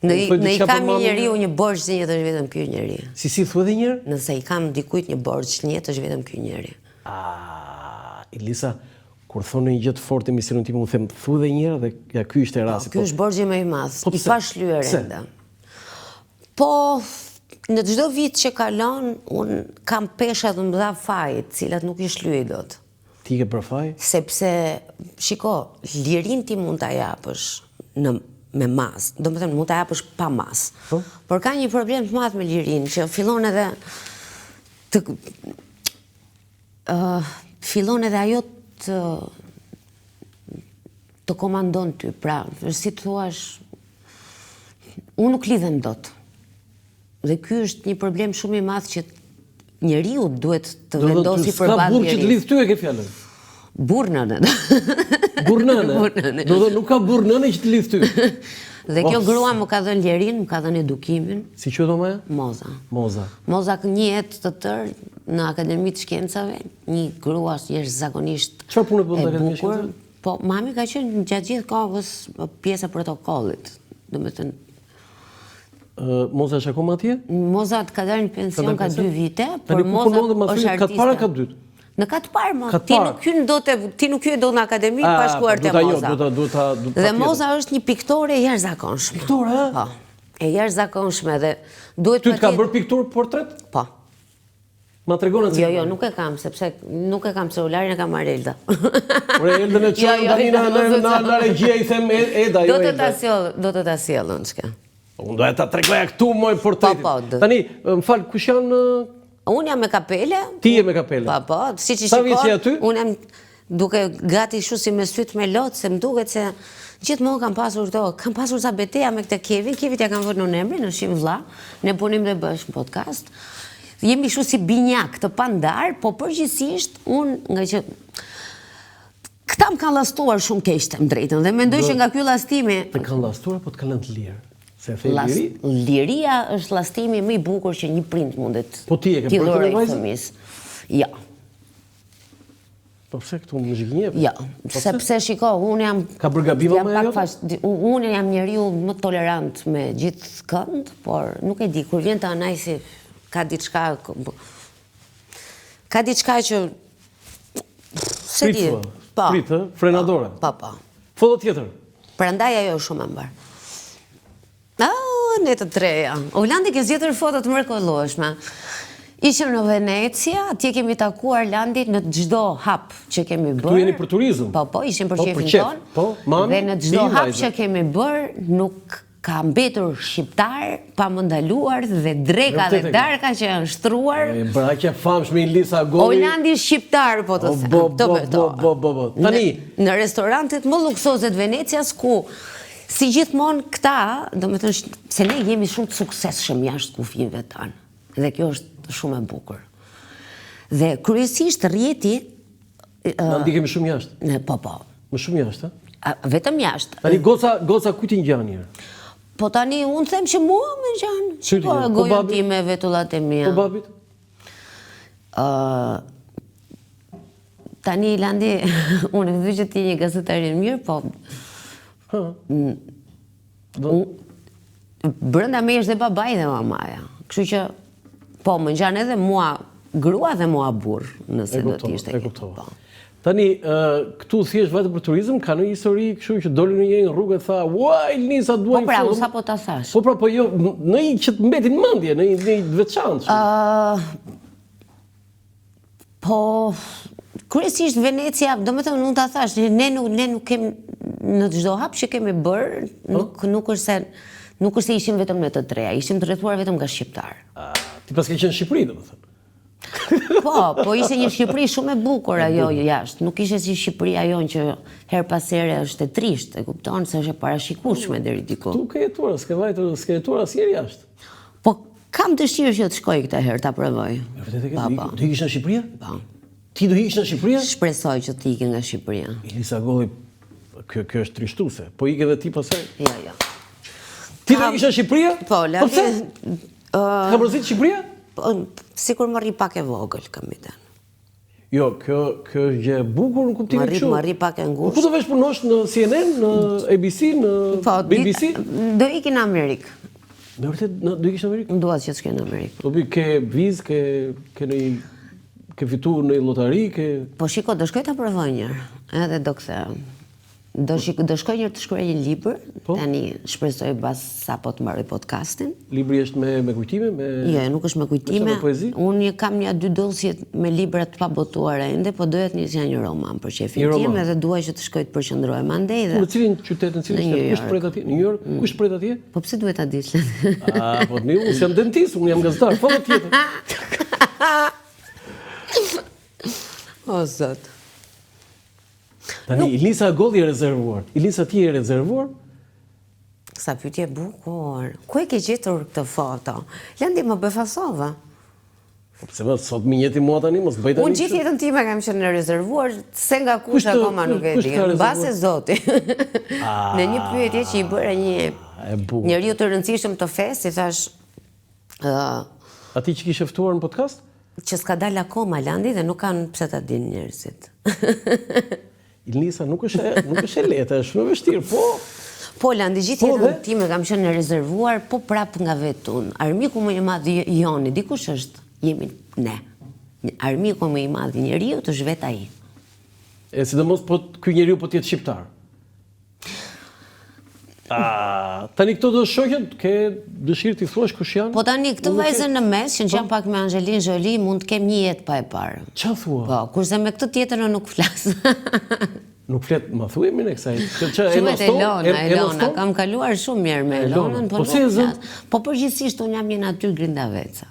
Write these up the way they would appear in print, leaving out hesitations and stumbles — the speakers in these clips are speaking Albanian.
Ne I kam një njeriu një borxh që jetë është vetëm ky njeri. Si thua edhe një herë? Nëse I kam dikujt një borxh që jetë është vetëm ky njeri. Elisa, kur thonë një gjë të fortë emisionin tim, u them thu edhe një herë dhe ja ky ishte rasti. Ky është borxhi më I madh. I pa shlyer ende. Po në çdo vit që kalon, un kam pesha të mëdha fajit, të cilat nuk I shlyej dot. Ti ke për faj? Sepse, shiko, lirin ti mund ta japësh me mas, do më thënë mund ta japësh pa mas. Por ka një problem të madh me lirin, që fillon edhe fillon edhe ajo të komandon ty, pra, si të thuash, unë nuk lidhem dot. Dhe ky është një problem shumë I madh që njeriu duhet të vendosi përballë lirisë. Ska burr që të lidh ty e ke fjalën. Burrnënën. Burrnënën. Do të nuk ka burrnënë që të lidh ty. Dhe kjo grua më ka dhënë lirin, më ka dhënë edukimin. Si quhet omaja? Moza. Moza një jetë të tërë në Akademitë të Shkencave, një grua jashtëzakonisht Çfarë punë bën në Akademinë të Shkencave? Po mami ka qenë gjatë gjithë kohës pjesë e protokollit. Domethënë Moza është akoma atje? Moza ka dalë në pension ka 2 vite, por Moza është artiste. Ka të parë ka të dytë? Në ka të parë, ti nuk hyn dot në akademi pa shkuar te Moza. Dhe Moza është një piktore e jashtëzakonshme. Piktore, Po. E jashtëzakonshme dhe duhet Ty të ka bërë pikturë portret? Po. Ma tregon atë? Jo, nuk e kam, sepse nuk e kam celularin, e kam Elda. Por Eldën e çon tani në regjia I them Eda, jo Elda. Do të ta sjellën çka. Unë doja ta tregoja këtu moj portretin. Tani, më fal, kush janë? Unë jam me kapele. Ti je me kapele? Po, siç I Sa vjeç je aty? Unë jam duke gati kështu si me syt me lot, se më duket se gjithmonë kam pasur sa betejë me këtë Kevin. Kevin ja kam vënë në emrin, është I vëlla. Ne punim dhe bësh podcast. Jemi kështu si binjak të pandar, po përgjithsisht unë nga që këta më kanë llastuar shumë keq të drejtën dhe mendoj që nga ky llastimi të kanë llastuar apo të kanë lënë të lirë? Se e the liri? Liria është llastimi më I bukur që një prind mundet. Po ti e ke bërë fëmis. Ja. Po pse këtu më zgjinje? Ja, sepse shiko, unë jam Ka bërë gabime më ajo? Unë jam njeriu më tolerant me gjithë kënd, por nuk e di, kur vjen të anajsi ka diçka që se di. Pritë, frenadore. Po. Foto tjetër. Prandaj ajo është shumë e mbar. Ne të treja. Olandi ke zgjedhur foto të mrekullueshme. Ishim në Venecia, atje kemi takuar Landi në çdo hap që kemi bërë. Tu jeni për turizëm? Po, ishim për shefin ton. Dhe në çdo hap që kemi bërë, nuk ka mbetur shqiptar pa më ndaluar dhe dreka dhe darka që janë shtruar. Braqe famshme Elisa Golli. Olandi shqiptar, po të them. Tani, në restorantet më luksoze të Venecias ku si gjithmonë këta, do me thënë, se ne jemi shumë të suksesshëm jashtë kufive tanë. Dhe kjo është shumë e bukur. Dhe kryesisht rjeti... Në ndikemi shumë jashtë? Po. Më shumë jashtë, a? Vetëm jashtë. Tani, goca ku ti ngjan njërë? Po tani, unë them që mua më ngjan. Po, gojën time, vetullat e mia. Po babit? Tani, Landi, unë e këtë që ti një gazetarin mirë, po... Brënda me është dhe babaj dhe mamaja. Kështu që, po, më ngjan edhe mua grua dhe mua burr, nëse do t'ishte. E kuptova. Tani, këtu thjesht vetëm për turizëm, ka në histori kështu që doli në një rrugë e tha, ua, Elisa, duaj po pra, unë sa po ta thash. Po pra, po jo, në një që të mbetin mendje, në një veçantë. Po, kryesisht Venecia, do me thënë, unë ta thash, ne nuk kemi, në çdo hap që kemi bërë, nuk është se ishim vetëm në të treja, ishim të rrethuar vetëm nga shqiptar. Ti pas ke qenë në Shqipëri, do me thënë. Po ishte një Shqipëri shumë e bukur ajo jashtë. Nuk ishte si Shqipëria jonë që her pas here është e trisht, e kupton se është e parashikueshme deri diku. Tu ke jetuar, s'ke jetuar asnjëherë jashtë. Po kam dëshirë që të shkoj këtë herë ta provoj. Vërtet e ke? Do ikësh në Shqipëri? Po. Ti do ikësh në Shqipëri? Shpresoj që të ikë nga Shqipëria. Elisa Golli, kjo është trishtuese. Po ikë edhe ti pasaj? Jo. Ti do ikësh në Shqipëri? Po, pse? Ka mërzit Shqipëria? Sikur më rri pak e vogël, kam i thënë. Jo, kjo është gjë e bukur në kuptimin kështu. Më rri pak e ngushtë. Ku do vesh punosh në CNN, në ABC, në BBC? Do ikin në Amerikë. Me vërtet do ikish në Amerikë? Dua që të shkoj në Amerikë. Do bi ke vizë, ke fituar në lotari, Po shiko, do shkoj ta provoj një herë. Edhe do kthej. Do shkoj një herë të shkruaj një libër. Tani shpresoj bas sa po të mbaroj podcastin. Libri është me kujtime, Jo, nuk është me kujtime. Me poezi? Unë kam një 2 dosje me libra të pabotuara ende, po doja të nisja një roman për shefin tim edhe dua që të shkoj të përqendrohem andej dhe. Në cilin qytet, në cilin shtet? Kush pret atje? Në New York? Kush pret atje? Po pse duhet ta dish? Po unë jam dentist, unë jam gazetar, foto tjetër. O zot. Tani, Ilnisa Golli e rezervuar. Ilnisa ti e rezervuar? Sa pyetje e bukur. Ku e ke gjetur këtë foto? Landi më befasova. Pse më sot minjeti mua tani, mos bëj tani. Unë gjithë jetën time kam qenë rezervuar, se nga kush akoma nuk e di. Mbase Zoti. Në një pyetje që i bëra një njeriu të rëndësishëm të fesë, i thash Ati që kishe ftuar në podcast? Që s'ka dalë akoma Landi dhe nuk kanë pse ta dinë njerëzit. Ilnisa nuk është e lehtë, është shumë e vështirë, po. Po Landi, gjithë jetën time kam qenë rezervuar, po prap nga vetë unë. Armiku më i madh Joni, dikush është, jemi ne. Armiku më i madh i njeriu është vetë ai. E sidomos po ky njeriu po të jetë shqiptar. Tani këto do shoqet, ke dëshirë t'i thuash kush janë? Po tani këtë vajzën në mes, që jam pak me Angelin Jolie, mund të kem një jetë pa e parë. Qa thua? Po, kurse me këtë tjetër nuk flas. Nuk flet, ma thuaj mine kësaj. Thuhet Elona, kam kaluar shumë mirë me Elonën, po nuk flas. Po përgjithsisht unë jam një natyrë grindaveca.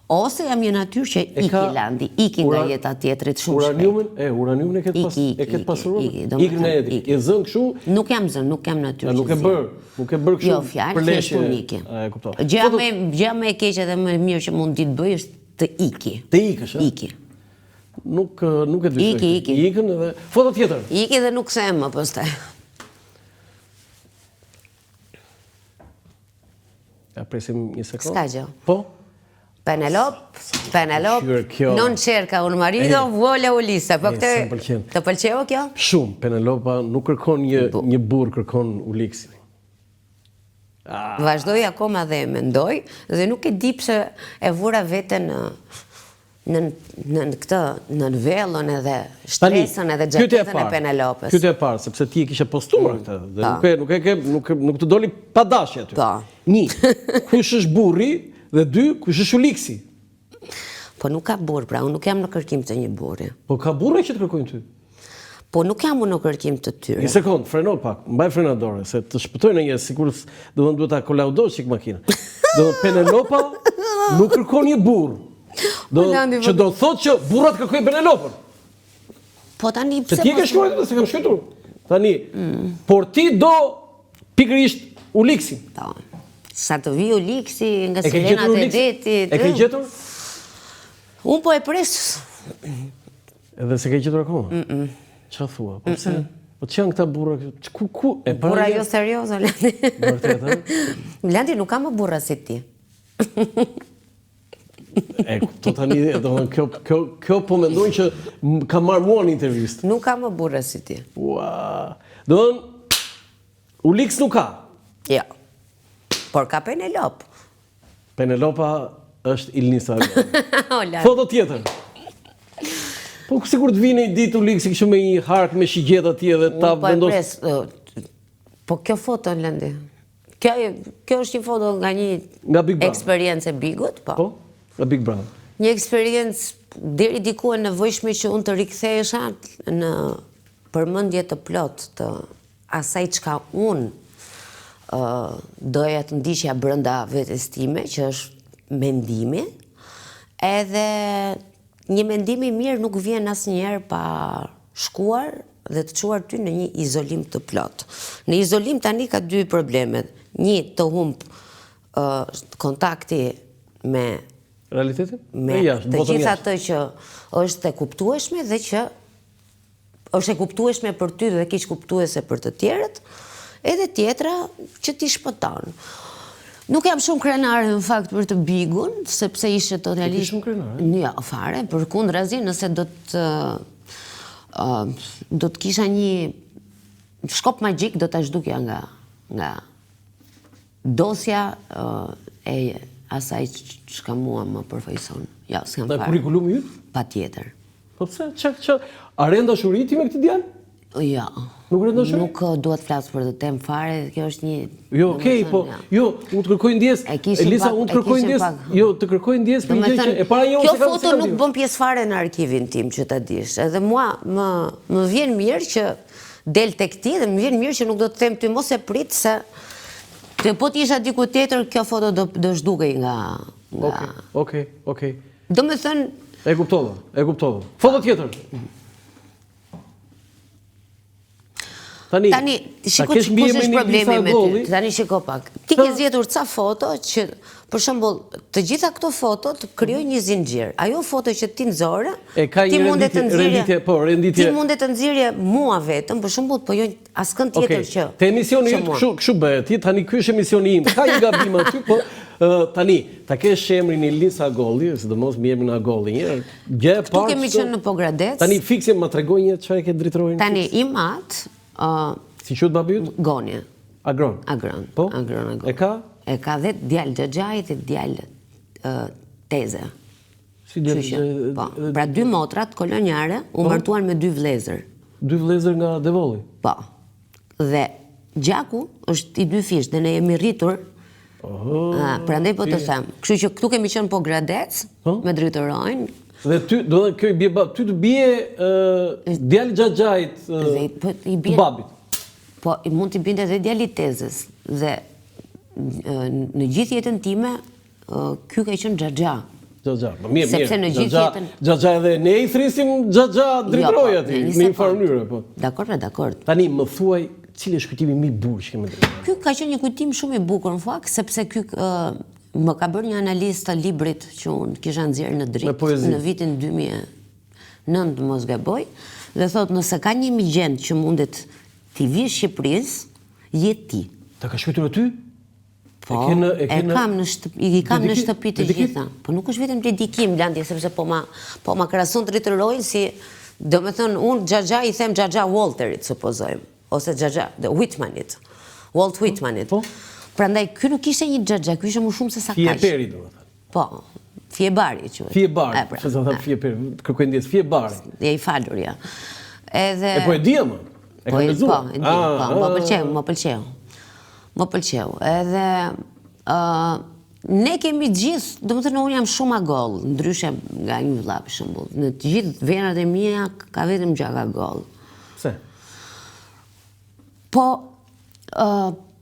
Ose jam një natyrë që iki Landi, iki nga jeta tjetrit shumë shpejt. Uraniumin e ketë pasuruar? Ik në jetë, e zënë këshu? Nuk jam zënë, nuk jam natyrë që zënë. Nuk e bërë këshu jo, fjallë, thjesht unë iki. Gjë me e keqe dhe më mirë që mund t'i të bëj është të iki. Të ikësh, e? Iki. Nuk e dyshoj. Iki. Ikën edhe... Foto tjetër. Iki dhe nuk se më pëstaj. Ja presim një sekund. Ska gjë. Po? Penelop, non cerca un marito, vuole Ulisa. Po këtë të pëlqeu kjo? Shumë, Penelopa nuk kërkon një burr, kërkon Uliksin. Vazhdoj akoma dhe e mendoj, dhe nuk e di pse e vura veten në vellon edhe shtresën edhe xhaketën e Penelopës. Pyetja e parë, sepse ti e kishe postuar këtë, dhe nuk të doli pa dashje aty. Një, kush është burri? Dhe 2, kush është Uliksi? Po nuk ka burr, pra unë nuk jam në kërkim të një burri. Po ka burra që të kërkojnë ty? Po nuk jam unë në kërkim të tyre. Një sekund, freno pak, mbaj frenadore, se të shpëtoj në një, sikur duhet ta kolaudosh qik makina. Penelopa nuk kërkon një burr. Që do thot që burrat kërkojnë Penelopën. Po tani pse... Se ti e ke shkruar se kam shkruar. Tani, por ti do pikërisht Uliksin. Sa të vi Uliksi nga Sirenat e Detit. E ke gjetur? Unë po e pres. Edhe se ke gjetur akoma? Qa thua? Po pse? Po që janë këta burra? Burra jo seriozo, Landi. Vërtet, e? Landi nuk ka më burra si ti. Këto tani, kjo po mendojnë që ka marrë mua në intervistë. Nuk ka më burra si ti. Doon, Uliks nuk ka? Jo. Por ka Penelop. Penelopa është Ilnisa. Foto tjetër. Po sikur të vini ditë Uliksi kështu me një hark me shigjet atje dhe ta vendos. Po kjo foto Landi. Kjo është një foto nga një eksperiencë e Bigut, po. Po, nga Big Brother. Një eksperiencë deri diku e nevojshme që unë të rikthehesha në përmendje të plot të asaj çka unë doja të ndiqja brenda vetes time, që është mendimi, edhe një mendim i mirë nuk vjen asnjëherë pa shkuar dhe të çuar ty në një izolim të plot. Në izolim tani ka 2 problemet. Një, të humb kontakti me realitetin? Me të gjitha atë që është e kuptueshme dhe që është e kuptueshme për ty dhe keq kuptuese për të tjerët, edhe tjetra që ti shpëton. Nuk jam shumë krenare në fakt për të bigun, sepse ishe totalisht... shumë krenare? Ja, fare, për kundrazi, nëse do të kisha një shkop magjik, do të zhdukja nga dosja e asaj që ka mua më përfaqëson. Ja, s'kam fare. Dhe kurikulumi jytë? Pa tjetër. Po pse? A renda shuriti me këtë djalë? Ja. Nuk renda shuri? Nuk duhet flasë për të temë fare, kjo është një... Jo, okej, po, jo, unë të kërkoj ndjes, Elisa, unë të kërkoj ndjes, jo, të kërkoj ndjes për një gjë që e para një kjo foto nuk bën pjesë fare në arkivin tim, që ta dish, edhe mua më vjen mirë që del tek ti dhe më vjen mirë që nuk do të them ty mos e prit se po t'isha diku tjetër, kjo foto do zhdukej nga... Okej. Do me thënë... E kuptova. Foto tjetër. Tani, shiko që kus është problemi me ty. Tani shiko pak. Ti ke zgjedhur ca foto që, për shembull, të gjitha këto foto të krijojnë një zinxhir. Ajo foto që ti nxorë, ti mundet të nxirje mua vetëm, për shembull, po jo askën tjetër që. Te emisioni yt kështu bëhet. Tani ky është emisioni im. Ka një gabim aty, po tani, ta kesh emrin Elisa Agolli, sidomos me emrin Agolli, gjë e parë. Ktu kemi qenë në Pogradec. Tani fiksim ma tregoj një çfarë ke dritrorin. Tani i mat si quhet babi yt? Gonje. Agron. Po? Agron. E ka? E ka dhe djalë Xhaxhai dhe djalë Teze. Si djalë? Po. Pra dy motrat kolonjare u martuan me dy vëllezër. Dy vëllezër nga Devolli? Po. Dhe Gjaku është i dy fish dhe ne jemi rritur. Prandaj po të them. Kështu që këtu kemi qenë Pogradec me drejtorojnë. Dhe ty, do dhe kjo i bje babit, ty të bje djali Xhaxhait të babit. Po, mund t'i binte dhe djali Tezës. Dhe në gjithë jetën time, kjo ka qenë Xhaxha. Xhaxha, mirë. Sepse në gjithë jetën... Xhaxha edhe ne i thrisim Xhaxha dritroj ati, në një farë mënyrë. Dakord. Tani, më thuaj, cili është kujtimi më i bukur që kemë drejtë? Ky ka qenë një kujtim shumë i bukur në fakt, sepse ky më ka bërë një analizë të librit që unë kisha nxjerrë në dritë në vitin 2009, mos gaboj, dhe thot nëse ka një migjend që mundet t'i vi Shqipërisë, je ti. Ta ka shkruar ty? Po, i kam në shtëpi të gjitha. Po nuk është vetëm dedikim, Landi, sepse po ma krahason të rritërojnë si, do me thënë, unë Xhaxha i them Xhaxha Walterit, supozojmë, ose Xhaxha Whitmanit, Walt Whitmanit. Prandaj, ky nuk ishte një Xhaxha, ky ishte më shumë se sa kaq. Fieperi, do me thënë. Po, Fiebari, që Fiebari, që se thëmë Fieperi, kërkoj ndjes, Fiebari. Je i falur, ja. E po e dia, më? E ka lezuar? Po, më pëlqeu. Edhe, ne kemi gjithë, do më thënë, unë jam shumë agoll, ndryshe nga një vëlla, për shembull. Në të gjithë venat e mia ka vetëm Gjaka agoll. Pse? Po,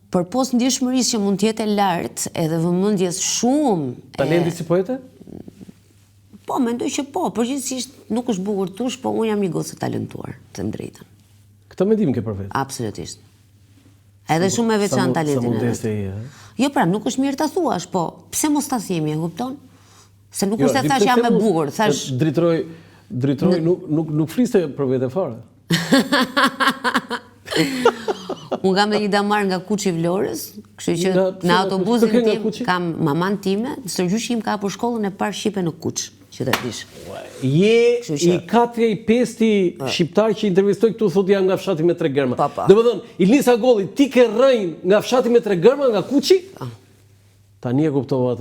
për pos ndjeshmërisë që mund t'jetë e lartë edhe vëmendjes shumë... Talenti si poete? Po, mendoj që po, përgjithsisht nuk është bukur tush, po unë jam një gocë talentuar, të drejtën. Këtë mendim ke për vetë? Absolutisht. Edhe shumë e veçantë talentin. Sa modeste i, Jo, pra, nuk është mirë ta thuash, po pse mos ta themi, e kupton? Se nuk është se thash jam e bukur, thash... Dritroj nuk fliste për vete fare. Unë kam dhe një damar nga Kuçi Vlorës, kështu që në autobusin tim kam maman time, stërgjyshi im ka për shkollën e parë shqipe në Kuç, që të dish. Je i 4-5 shqiptar që intervistoj këtu thot jam nga fshati me 3 gërma. Dhe më dhënë, Elisa Agolli, ti ke rëjnë nga fshati me 3 gërma, nga Kuçi? Tani e kuptova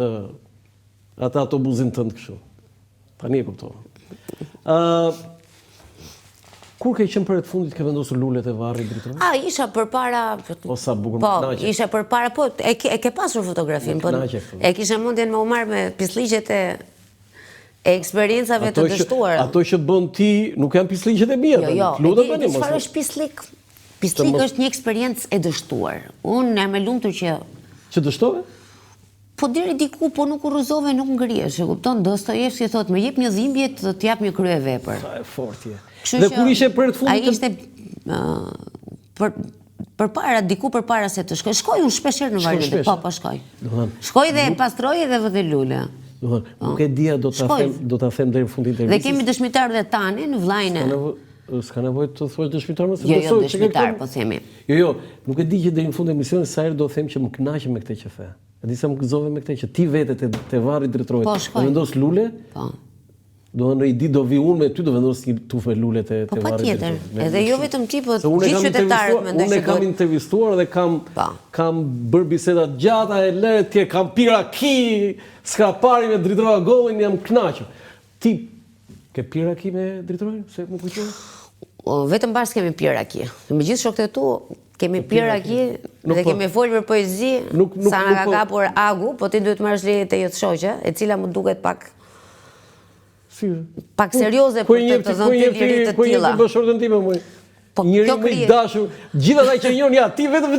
atë autobusin tënd kështu. Tani e kuptova. Kur ke qenë për e të fundit ke vendosur lulet e varrit drejtore? Isha përpara... O sa bukur, po, isha përpara, po, e ke pasur fotografin, po, e kisha mundjen me u marrë me pisliqet e eksperiencave të dështuara. Ato që bën ti nuk janë pisliqet e mia. Jo, e di çfarë është pislik? Pislik është një eksperiencë e dështuar. Unë jam e lumtur që... Që dështove? Po deri diku, po nuk u rrëzove, nuk ngrihesh, e kupton? Dostojevski thotë, më jep një dhimbje të t'jap një kryevepër. Sa e fortë je. Dhe kur ishe për të fundit... A ishte përpara, diku përpara se të shkoj. Shkoj unë shpesher në Varrindë, po shkoj. Shkoj dhe pastroj dhe vë dhe lule. Nuk e dia do ta them deri në fund intervistës. Dhe kemi dëshmitar dhe tani në vllajën. S'ka nevojë të thuash dëshmitar më se jo, dëshmitar, po themi. Jo, nuk e di që deri në fund emisionit sa herë do them që më kënaqem me këtë që the. A di sa më gëzove me këtë që ti vete te varri drejtorët. Po, shkoj. Vendos lule. Po. Do në i di do vi unë me ty do vendos një tufë me lule te Po varri patjetër. drejtorët. Edhe jo vetëm ti, po gjithë qytetarët mendoj Unë kam intervistuar dhe kam bërë biseda gjata e lehtë, kam pirë aki, s'ka pari me drejtora gollin, jam kënaqur. Ti ke pirë aki me drejtorin? Se më kujtoj? Vetëm bashkë kemi pirë aki. Me gjithë shokët e tu, kemi pirë aki dhe kemi folë për poezi, sa nga ka kapur agu, po ti duhet marrësh leje te jetë shoqe, e cila më duket pak serioze për të dhënë ti lirit të tilla. Po një bashkëshortën time më. Njëri më i dashur, gjithë ata që njën, ja, ti vetëm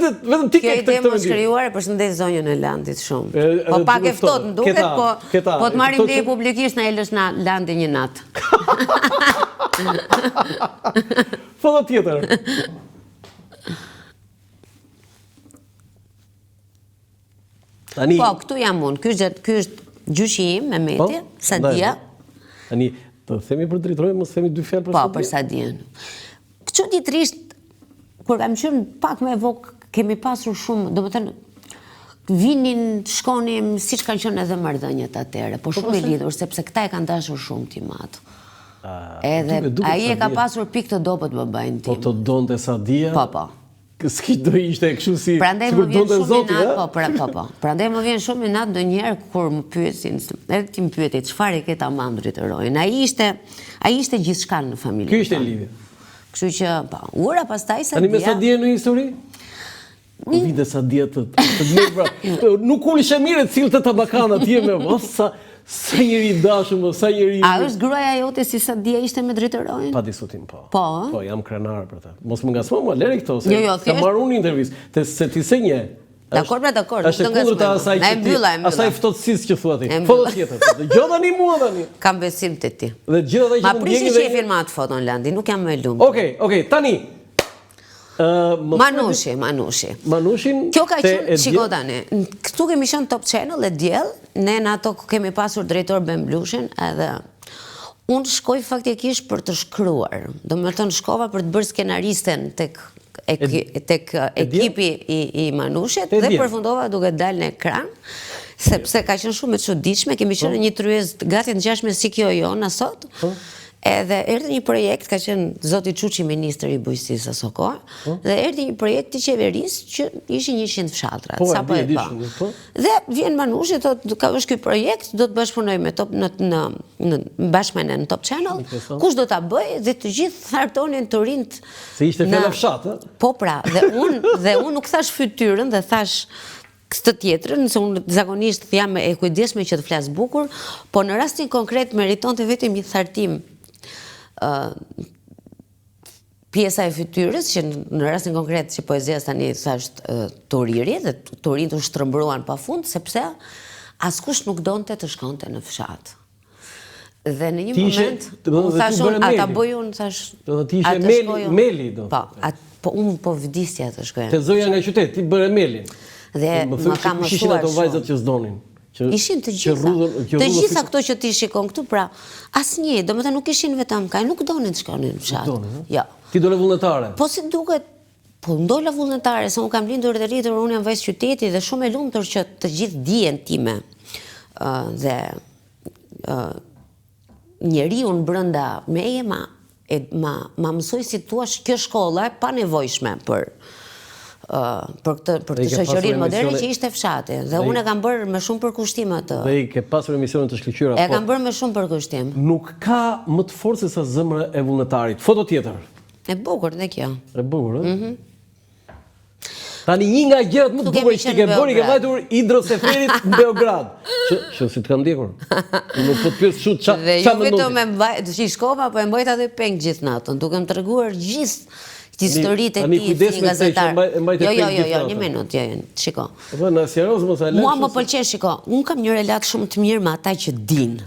ti ke këtë mendim. Kjo ide më shkrijuar, përshëndes zonjën e Landit shumë. Po pak e ftohtë më duket, po të marrim leje publikisht na e lësh na Landi një natë. Foto tjetër. Po, këtu jam unë. Ky është gjyshi im, Mehmeti, Sadia. Tani, të themi për drejtorin, mos themi dy fjalë për Sadian? Po, për Sadian. Çuditërisht, kur kam qenë pak më vogël, kemi pasur shumë, domethënë vinin, shkonim, siç kanë qenë edhe marrëdhëniet atëherë, po shumë i lidhur sepse këta e kanë dashur shumë Timat. Edhe ai e ka pasur pikë të dobët babain tim. Po të donte Sadia? Po. S'ki do ishte kështu si prandaj më vjen shumë inat, po. Prandaj më vjen shumë inat ndonjëherë kur më pyesin, edhe ti më pyeti çfarë ke ta mam drejtorin. Ai ishte gjithçka në familjen. Ky ishte lidhje. Kështu që, ura pastaj Sadia. Tani me Sadia në histori? Po vite Sadia të mirë, nuk ulishë mirë cilte tabakana atje me sa njëri dashur, sa njëri... A është gruaja jote si Sadia ishte me drejtorin? Pa diskutim, po. Po? Po, jam krenar për ta. Mos më ngasmo, më leri këto, se Jo, ka marrë unë intervistë, se ti se nje. Dakor, është kundër të asaj që ti, asaj ftohtësisë që thua ti. Foto tjetër. Gjo tani mua tani. Kam besim te ti. Dhe gjithë ata që ma prishi që e filmat foton Landi, nuk jam më lumë. Okej, tani. Manushin. Kjo ka qenë, shiko tani, këtu kemi qenë Top Channel e diell, ne në ato kemi pasur drejtor Bemblushin, edhe unë shkoj faktikisht për të shkruar. Do me të në shkova për të bërë skenaristen tek ekipi i Manushit dhe përfundova duke dalë në ekran, sepse ka qenë shumë e çuditshme, kemi qenë një tryez gati të ngjashme si kjo jona sot. Edhe erdhi një projekt, ka qenë zoti Çuçi ministri i bujqësisë aso kohë, dhe erdhi një projekt i qeverisë që ishin 100 fshatra. Dhe vjen Manushi, thotë, ka është ky projekt, do të bashkëpunoj me bashkëmene në Top Channel, kush do ta bëj, dhe të gjithë thartonin të rinjt. Se ishte fjala fshat, ë? Po pra, dhe unë nuk thash fytyrën, dhe thash këtë tjetrën, nëse unë zakonisht jam e kujdesme që të flas bukur, po në rastin konkret meritonte vetëm një thartim pjesa e fytyrës, që në rastin konkret që poezia tani thasht Toriri, dhe Torin të shtrëmbruan pa fund, sepse askush nuk donte të shkonte në fshat. Dhe në një moment, unë thashun, ata bëj unë, thash... Ti ishe Meli, do? Po, unë po vdisja të shkoja. Te zoja nga qytet, ti bëre Melin. Dhe më ka mësuar shumë. Ato vajzat që s'donin. Ishin të gjitha. Të gjitha këto që ti shikon këtu, pra, asnjë, domethënë nuk ishin vetëm kaj, nuk donin të shkonin në fshat. Jo. Ti dole vullnetare? Po si duket, po ndola vullnetare, se unë kam lindur dhe rritur, unë jam vajzë qyteti dhe shumë e lumtur që të gjithë dijen time dhe njeriu brenda meje ma mësoj si thua kjo shkolla e panevojshme për të shoqërinë moderne që ishte fshati. Dhe unë e kam bërë me shumë përkushtim atë. Dhe i ke pasur emisionin të shkëlqyera. E kam bërë me shumë përkushtim. Nuk ka më të fortë se sa zemra e vullnetarit. Foto tjetër. E bukur dhe kjo. E bukur, ë? Tani një nga gjërat më të bukur që ke bërë, ke vajtur hidroseferit në Beograd. Që si të kam ndjekur. Nuk po të pyes kështu ç'a mendon. Dhe jo vetëm që shkova, po e mbajta edhe peng gjithë natën, duke më treguar gjithë historitë e tij si gazetar. Jo, një minutë, shiko. Po na serioz mos e lë. Mua më pëlqen, shiko, unë kam një relat shumë të mirë me ata që dinë.